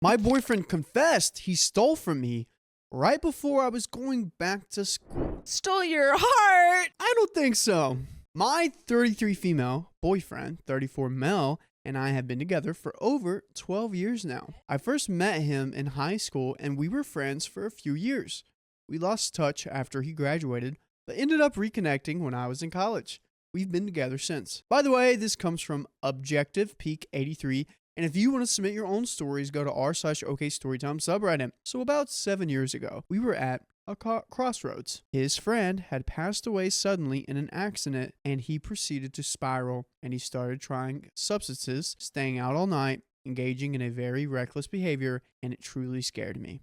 My boyfriend confessed he stole from me right before I was going back to school. Stole your heart. I don't think so. My 33 female boyfriend, 34 male, and I have been together for over 12 years now. I first met him in high school and we were friends for a few years. We lost touch after he graduated, but ended up reconnecting when I was in college. We've been together since. By the way, this comes from Objective Peak 83. And if you want to submit your own stories, go to r/OK Storytime subreddit. So about 7 years ago, we were at a crossroads. His friend had passed away suddenly in an accident and he proceeded to spiral and he started trying substances, staying out all night, engaging in a very reckless behavior, and it truly scared me.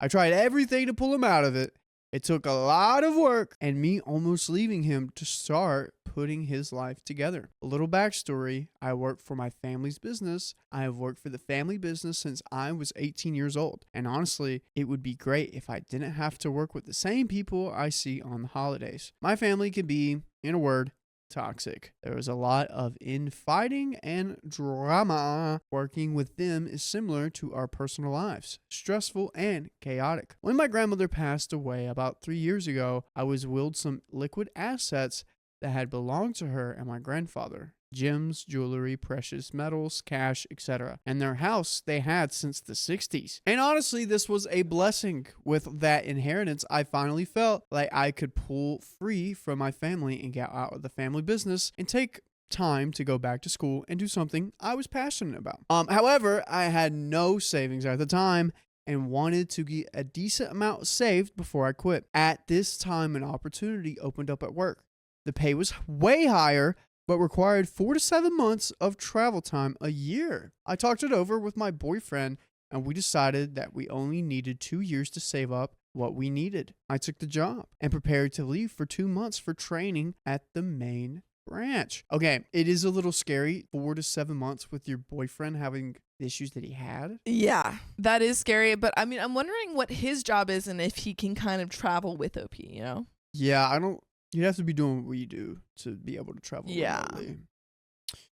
I tried everything to pull him out of it. It took a lot of work and me almost leaving him to start putting his life together. A little backstory, I work for my family's business. I have worked for the family business since I was 18 years old. And honestly, it would be great if I didn't have to work with the same people I see on the holidays. My family can be, in a word, toxic. There was a lot of infighting and drama. Working with them is similar to our personal lives, stressful and chaotic. When my grandmother passed away about 3 years ago, I was willed some liquid assets that had belonged to her and my grandfather. Gems, jewelry, precious metals, cash, etc. And their house they had since the 60s. And honestly, this was a blessing. With that inheritance, I finally felt like I could pull free from my family and get out of the family business and take time to go back to school and do something I was passionate about. However, I had no savings at the time and wanted to get a decent amount saved before I quit. At this time, an opportunity opened up at work. The pay was way higher, but required 4 to 7 months of travel time a year. I talked it over with my boyfriend, and we decided that we only needed 2 years to save up what we needed. I took the job and prepared to leave for 2 months for training at the main branch. Okay, it is a little scary, 4 to 7 months with your boyfriend having the issues that he had. Yeah, that is scary. But I mean, I'm wondering what his job is and if he can kind of travel with OP, you know? Yeah, I don't. You'd have to be doing what we do to be able to travel remotely.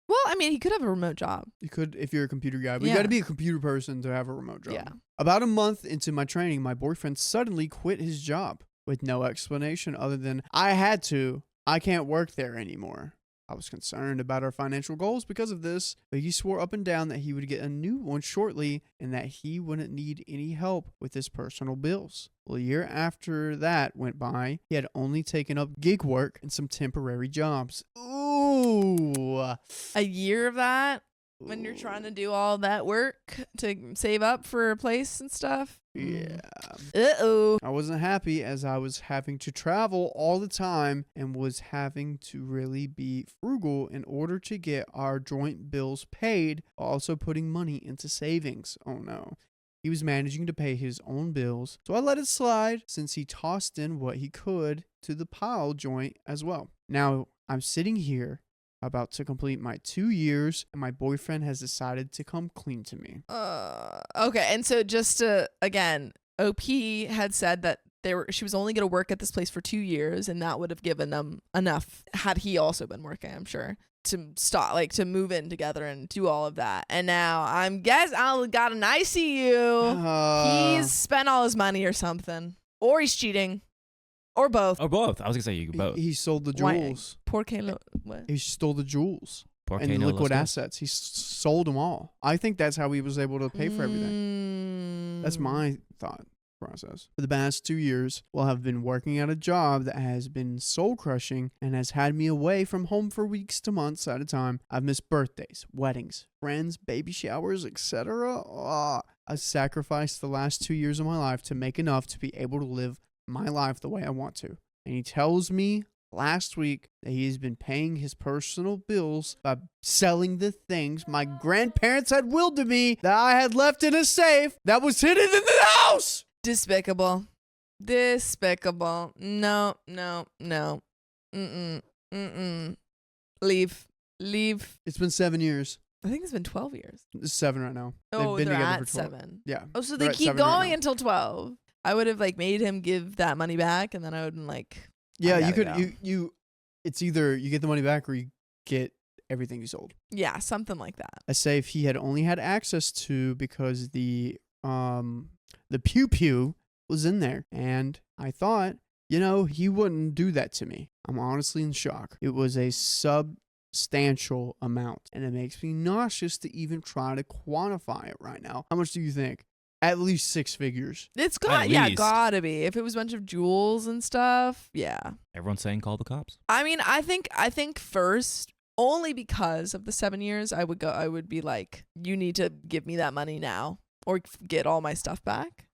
Well, I mean, he could have a remote job. You could if you're a computer guy, but you got to be a computer person to have a remote job. Yeah. About a month into my training, my boyfriend suddenly quit his job with no explanation other than I had to. I can't work there anymore. I was concerned about our financial goals because of this, but he swore up and down that he would get a new one shortly and that he wouldn't need any help with his personal bills. Well, a year after that went by, he had only taken up gig work and some temporary jobs. Ooh. A year of that? When you're trying to do all that work to save up for a place and stuff? Yeah. Uh-oh. I wasn't happy as I was having to travel all the time and was having to really be frugal in order to get our joint bills paid, while also putting money into savings. Oh no. He was managing to pay his own bills, so I let it slide since he tossed in what he could to the pile joint as well. Now I'm sitting here about to complete my 2 years, and my boyfriend has decided to come clean to me. Okay, and so just to, again, OP had said that she was only going to work at this place for 2 years, and that would have given them enough, had he also been working, I'm sure, to start, like, to move in together and do all of that. And now I got an ICU. He's spent all his money or something, or he's cheating. Or both. Or both. I was going to say you could both. He sold the jewels. What? He stole the jewels and no liquid assets. He sold them all. I think that's how he was able to pay for everything. That's my thought process. For the past 2 years, I have been working at a job that has been soul crushing and has had me away from home for weeks to months at a time. I've missed birthdays, weddings, friends, baby showers, etc. I sacrificed the last 2 years of my life to make enough to be able to live my life the way I want to. And he tells me last week that he has been paying his personal bills by selling the things my grandparents had willed to me that I had left in a safe that was hidden in the house. Despicable. No. Leave. It's been 7 years. I think it's been 12 years. It's 7 right now. Oh, They've been they're together at for 12. 7. Yeah. Oh, so They're they at keep 7 right going now. until 12. I would have like made him give that money back, and then I would have been like, Yeah, you could. go. You. It's either you get the money back or you get everything he sold. Yeah, something like that. A safe he had only had access to because the pew pew was in there. And I thought, he wouldn't do that to me. I'm honestly in shock. It was a substantial amount, and it makes me nauseous to even try to quantify it right now. How much do you think? At least 6 figures. It's least. gotta be. If it was a bunch of jewels and stuff, yeah. Everyone's saying call the cops. I mean, I think first, only because of the 7 years, I would be like, you need to give me that money now or get all my stuff back.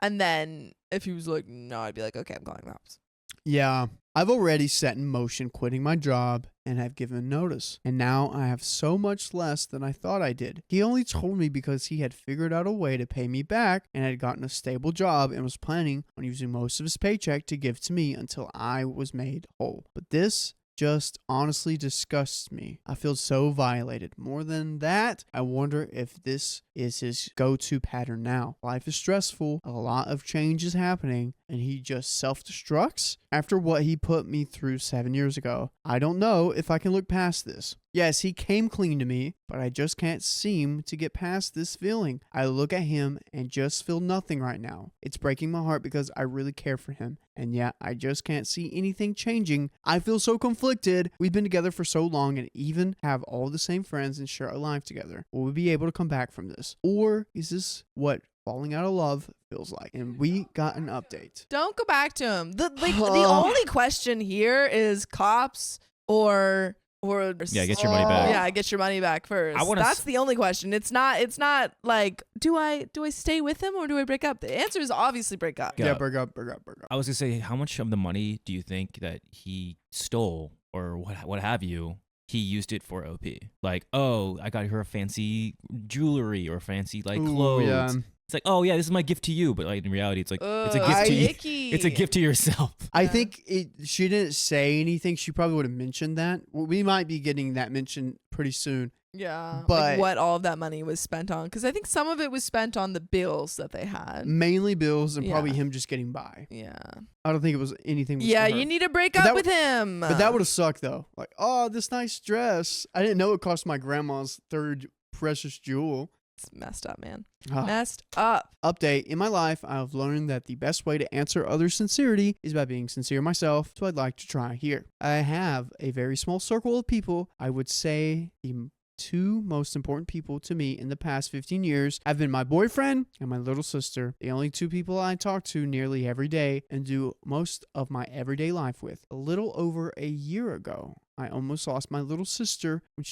And then if he was like, no, I'd be like, okay, I'm calling the cops. Yeah, I've already set in motion quitting my job and have given notice. And now I have so much less than I thought I did. He only told me because he had figured out a way to pay me back and had gotten a stable job and was planning on using most of his paycheck to give to me until I was made whole. But this just honestly disgusts me. I feel so violated. More than that, I wonder if this is his go-to pattern now. Life is stressful, a lot of change is happening, and he just self-destructs after what he put me through 7 years ago. I don't know if I can look past this. Yes, he came clean to me, but I just can't seem to get past this feeling. I look at him and just feel nothing right now. It's breaking my heart because I really care for him, and yet I just can't see anything changing. I feel so conflicted. We've been together for so long and even have all the same friends and share a life together. Will we be able to come back from this? Or is this what falling out of love feels like? And we got an update. Don't go back to him. The only question here is cops or yeah, get your money back. Yeah, get your money back first. That's the only question. It's not like do I stay with him or do I break up? The answer is obviously break up. Yeah, break up. I was gonna say, how much of the money do you think that he stole or what have you? He used it for OP. Like, oh, I got her a fancy jewelry or fancy clothes. Yeah. It's like, oh yeah, this is my gift to you, but in reality, it's like it's a gift to you. It's a gift to yourself. I think she didn't say anything. She probably would have mentioned that. We might be getting that mentioned pretty soon. Yeah, but what all of that money was spent on, because I think some of it was spent on the bills that they had. Mainly bills and probably him just getting by. Yeah. I don't think it was anything. Yeah, you need to break up with him. But that would have sucked though. Like, oh, this nice dress. I didn't know it cost my grandma's third precious jewel. It's messed up, man. Messed up. Update. In my life, I've learned that the best way to answer others' sincerity is by being sincere myself, so I'd like to try here. I have a very small circle of people. I would say the 2 most important people to me in the past 15 years have been my boyfriend and my little sister, the only 2 people I talk to nearly every day and do most of my everyday life with. A little over a year ago, I almost lost my little sister when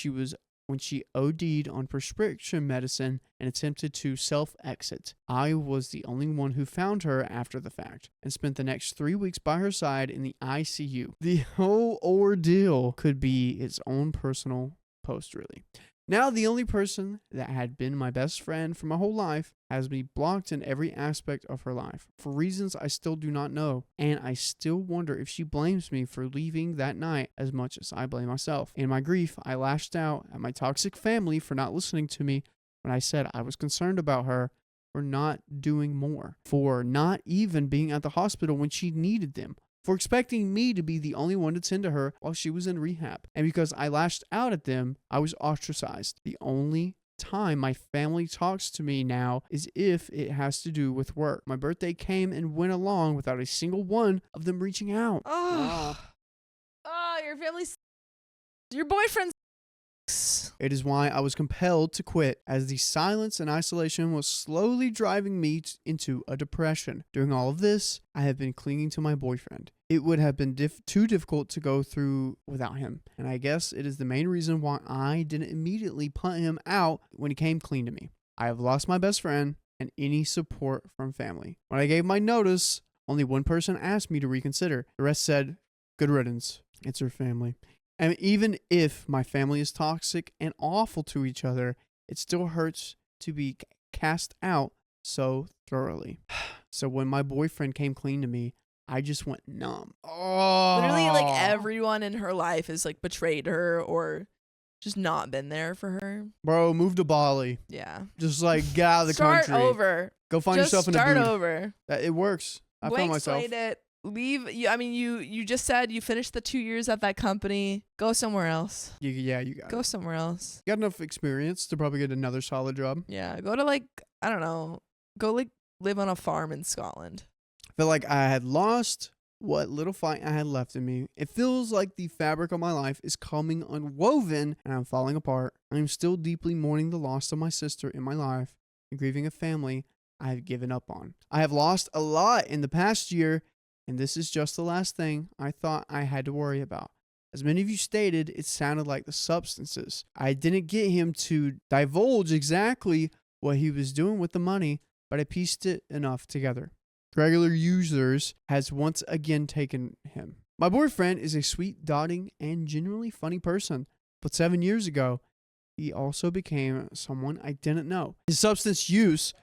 she OD'd on prescription medicine and attempted to self-exit. I was the only one who found her after the fact and spent the next 3 weeks by her side in the ICU. The whole ordeal could be its own personal post, really. Now, the only person that had been my best friend for my whole life has me blocked in every aspect of her life for reasons I still do not know, and I still wonder if she blames me for leaving that night as much as I blame myself. In my grief, I lashed out at my toxic family for not listening to me when I said I was concerned about her, for not doing more, for not even being at the hospital when she needed them, for expecting me to be the only one to tend to her while she was in rehab. And because I lashed out at them, I was ostracized. The only time my family talks to me now is if it has to do with work. My birthday came and went along without a single one of them reaching out. Oh, your family's... Your boyfriend's... It is why I was compelled to quit, as the silence and isolation was slowly driving me into a depression. During all of this, I have been clinging to my boyfriend. It would have been too difficult to go through without him, and I guess it is the main reason why I didn't immediately punt him out when he came clean to me. I have lost my best friend and any support from family. When I gave my notice, only one person asked me to reconsider. The rest said, good riddance. It's her family. And even if my family is toxic and awful to each other, it still hurts to be cast out so thoroughly. So when my boyfriend came clean to me, I just went numb. Oh. Literally, everyone in her life has betrayed her or just not been there for her. Bro, move to Bali. Yeah. Just get out of the country. Start over. Go find yourself in a booth. Start over. It works. I found myself. Explain it. leave. You just said you finished the 2 years at that company. Go somewhere else. Yeah, you got Go it. somewhere else. You got enough experience to probably get another solid job. Yeah, go to like, I don't know, go like live on a farm in Scotland. I feel like I had lost what little fight I had left in me. It feels like the fabric of my life is coming unwoven and I'm falling apart. I'm still deeply mourning the loss of my sister in my life and grieving a family I have given up on. I have lost a lot in the past year, and this is just the last thing I thought I had to worry about. As many of you stated, it sounded like the substances. I didn't get him to divulge exactly what he was doing with the money, but I pieced it enough together. Regular users has once again taken him. My boyfriend is a sweet, dotting, and genuinely funny person, but 7 years ago, he also became someone I didn't know. His substance use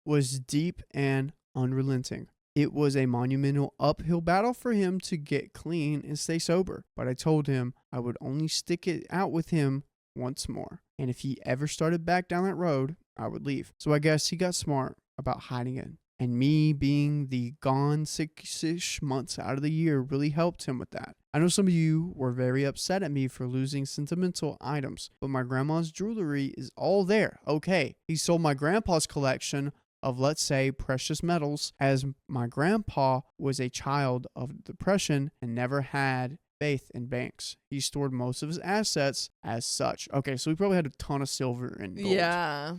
was deep and unrelenting. It was a monumental uphill battle for him to get clean and stay sober, but I told him I would only stick it out with him once more, and if he ever started back down that road, I would leave. So I guess he got smart about hiding it. And me being the gone 6-ish months out of the year really helped him with that. I know some of you were very upset at me for losing sentimental items, but my grandma's jewelry is all there. Okay, he sold my grandpa's collection of, let's say, precious metals, as my grandpa was a child of the Depression and never had faith in banks. He stored most of his assets as such. Okay, so he probably had a ton of silver and gold. Yeah.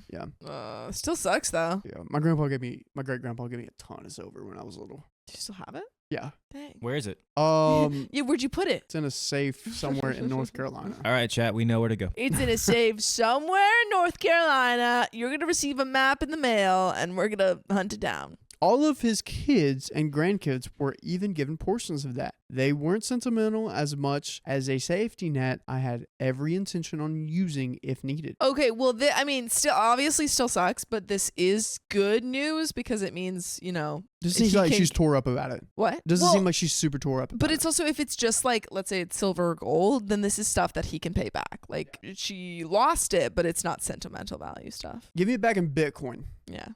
Still sucks though. Yeah, my great grandpa gave me a ton of silver when I was little. Do you still have it? Yeah. Dang. Where is it? Yeah, where'd you put it? It's in a safe somewhere in North Carolina. All right, chat. We know where to go. It's in a safe somewhere in North Carolina. You're going to receive a map in the mail, and we're going to hunt it down. All of his kids and grandkids were even given portions of that. They weren't sentimental as much as a safety net I had every intention on using if needed. Okay, well, still sucks, but this is good news because it means, Doesn't seem like she's tore up about it. What? Doesn't seem like she's super tore up about But it's also, if it's just like, let's say it's silver or gold, then this is stuff that he can pay back. Like, she lost it, but it's not sentimental value stuff. Give me it back in Bitcoin. Yeah.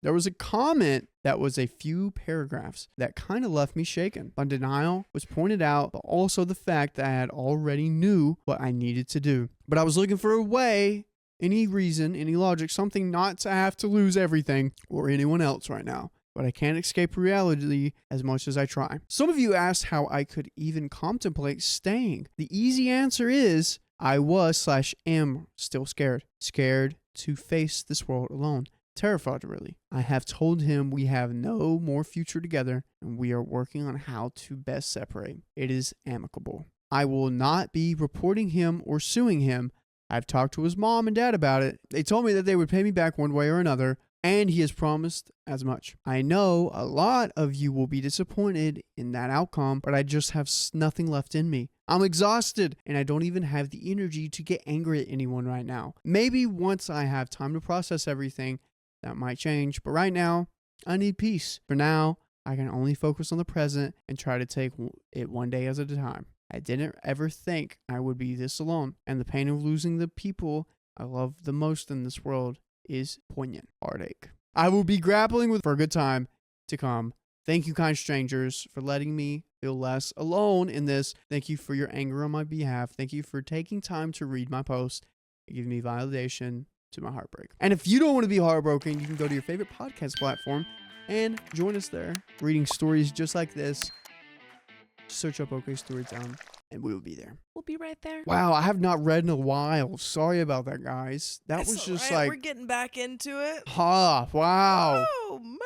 There was a comment that was a few paragraphs that kind of left me shaken. My denial was pointed out, but also the fact that I had already knew what I needed to do. But I was looking for a way, any reason, any logic, something not to have to lose everything or anyone else right now. But I can't escape reality as much as I try. Some of you asked how I could even contemplate staying. The easy answer is I was/am still scared. Scared to face this world alone. Terrified, really. I have told him we have no more future together and we are working on how to best separate. It is amicable. I will not be reporting him or suing him. I've talked to his mom and dad about it. They told me that they would pay me back one way or another, and he has promised as much. I know a lot of you will be disappointed in that outcome, but I just have nothing left in me. I'm exhausted, and I don't even have the energy to get angry at anyone right now. Maybe once I have time to process everything, that might change, but right now, I need peace. For now, I can only focus on the present and try to take it one day at a time. I didn't ever think I would be this alone, and the pain of losing the people I love the most in this world is poignant heartache. I will be grappling with for a good time to come. Thank you, kind strangers, for letting me feel less alone in this. Thank you for your anger on my behalf. Thank you for taking time to read my post and give me validation to my heartbreak. And if you don't want to be heartbroken, you can go to your favorite podcast platform and join us there, reading stories just like this. Search up OK Storytime, and we will be there. We'll be right there. Wow, I have not read in a while. Sorry about that, guys. That was just like... We're getting back into it. Wow. Oh, man.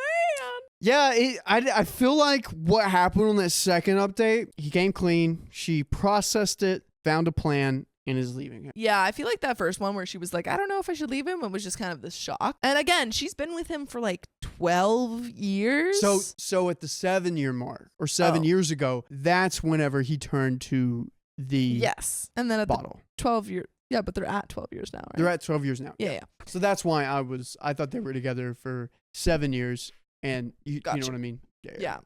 Yeah, I feel like what happened on that second update, he came clean, she processed it, found a plan, and is leaving him. Yeah, I feel like that first one where she was like, I don't know if I should leave him, it was just kind of this shock. And again, she's been with him for like 12 years. So at the 7-year mark, or 7 years ago, that's whenever he turned to the yes. And then at bottle. the 12 year. Yeah, but they're at 12 years now, right? They're at 12 years now. Yeah. So that's why I thought they were together for 7 years, and you know what I mean? Yeah.